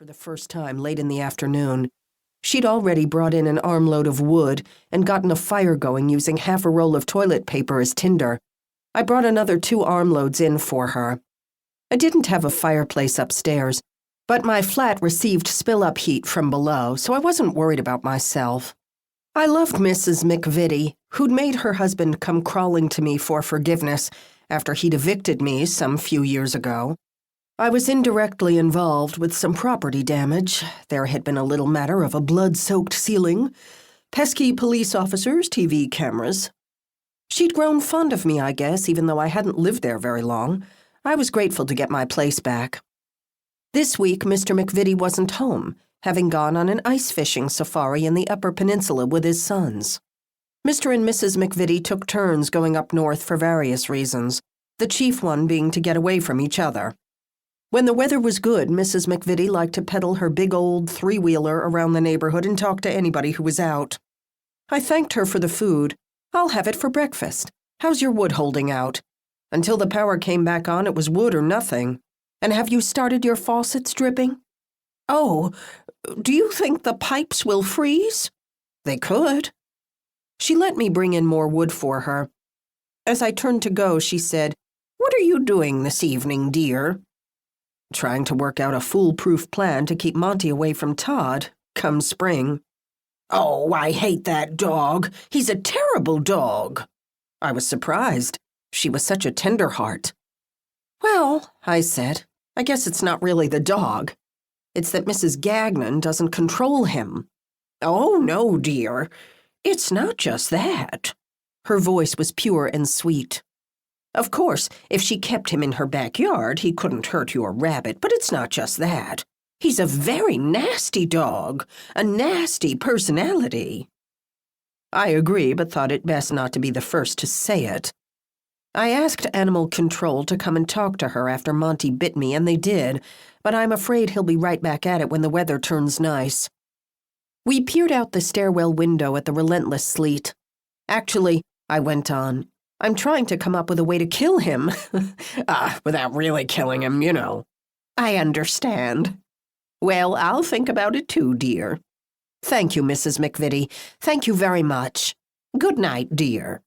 for the first time late in the afternoon. She'd already brought in an armload of wood and gotten a fire going using half a roll of toilet paper as tinder. I brought another 2 armloads in for her. I didn't have a fireplace upstairs, but my flat received spill-up heat from below, so I wasn't worried about myself. I loved Mrs. McVitie, who'd made her husband come crawling to me for forgiveness after he'd evicted me some few years ago. I was indirectly involved with some property damage. There had been a little matter of a blood-soaked ceiling, pesky police officers, TV cameras. She'd grown fond of me, I guess, even though I hadn't lived there very long. I was grateful to get my place back. This week, Mr. McVitie wasn't home, having gone on an ice fishing safari in the Upper Peninsula with his sons. Mr. and Mrs. McVitie took turns going up north for various reasons, the chief one being to get away from each other. When the weather was good, Mrs. McVitie liked to pedal her big old 3-wheeler around the neighborhood and talk to anybody who was out. I thanked her for the food. I'll have it for breakfast. How's your wood holding out? Until the power came back on, it was wood or nothing. And have you started your faucets dripping? Oh, do you think the pipes will freeze? They could. She let me bring in more wood for her. As I turned to go, she said, "What are you doing this evening, dear?" Trying to work out a foolproof plan to keep Monty away from Todd, come spring. "Oh, I hate that dog. He's a terrible dog." I was surprised. She was such a tender heart. "Well," I said, "I guess it's not really the dog. It's that Mrs. Gagnon doesn't control him." "Oh, no, dear. It's not just that." Her voice was pure and sweet. "Of course, if she kept him in her backyard, he couldn't hurt your rabbit, but it's not just that. He's a very nasty dog, a nasty personality." I agree, but thought it best not to be the first to say it. I asked Animal Control to come and talk to her after Monty bit me, and they did, but I'm afraid he'll be right back at it when the weather turns nice. We peered out the stairwell window at the relentless sleet. "Actually," I went on, "I'm trying to come up with a way to kill him." Without really killing him, you know. "I understand." "Well, I'll think about it too, dear." "Thank you, Mrs. McVitie. Thank you very much. Good night, dear."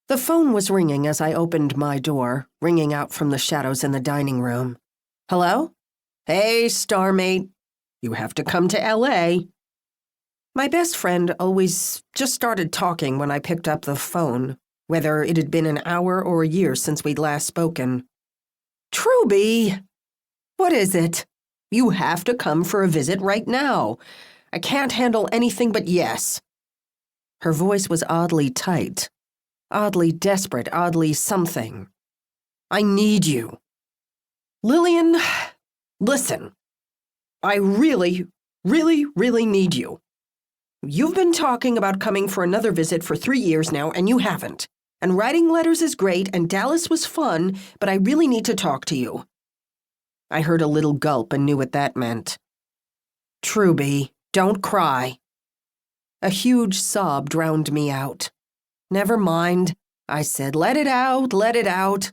The phone was ringing as I opened my door, ringing out from the shadows in the dining room. "Hello? Hey, Starmate. You have to come to L.A. My best friend always just started talking when I picked up the phone, whether it had been an hour or a year since we'd last spoken. "Truby! What is it? You have to come for a visit right now. I can't handle anything but yes." Her voice was oddly tight, oddly desperate, oddly something. "I need you. Lillian, listen. I really, really, really need you. You've been talking about coming for another visit for 3 years now, and you haven't. And writing letters is great, and Dallas was fun, but I really need to talk to you." I heard a little gulp and knew what that meant. "Truby, don't cry." A huge sob drowned me out. "Never mind," I said. "Let it out, let it out."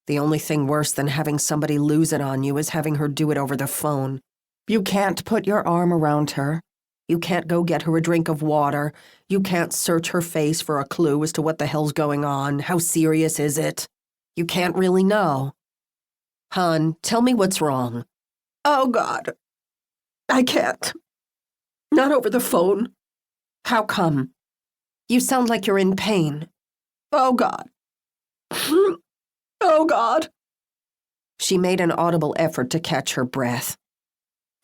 The only thing worse than having somebody lose it on you is having her do it over the phone. You can't put your arm around her. You can't go get her a drink of water. You can't search her face for a clue as to what the hell's going on. How serious is it? You can't really know. "Hon, tell me what's wrong." "Oh, God. I can't. Not over the phone." "How come? You sound like you're in pain." "Oh, God. Oh, God." She made an audible effort to catch her breath.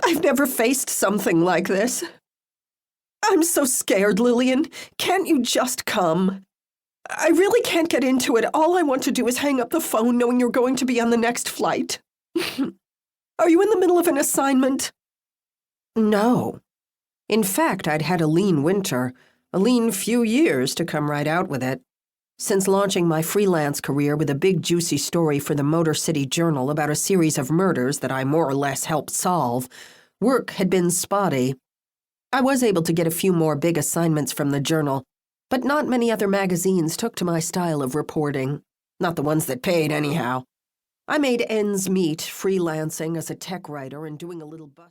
"I've never faced something like this. I'm so scared, Lillian. Can't you just come? I really can't get into it. All I want to do is hang up the phone knowing you're going to be on the next flight." "Are you in the middle of an assignment?" "No. In fact, I'd had a lean winter, a lean few years to come right out with it. Since launching my freelance career with a big juicy story for the Motor City Journal about a series of murders that I more or less helped solve, work had been spotty. I was able to get a few more big assignments from the Journal, but not many other magazines took to my style of reporting. Not the ones that paid, anyhow. I made ends meet freelancing as a tech writer and doing a little bus.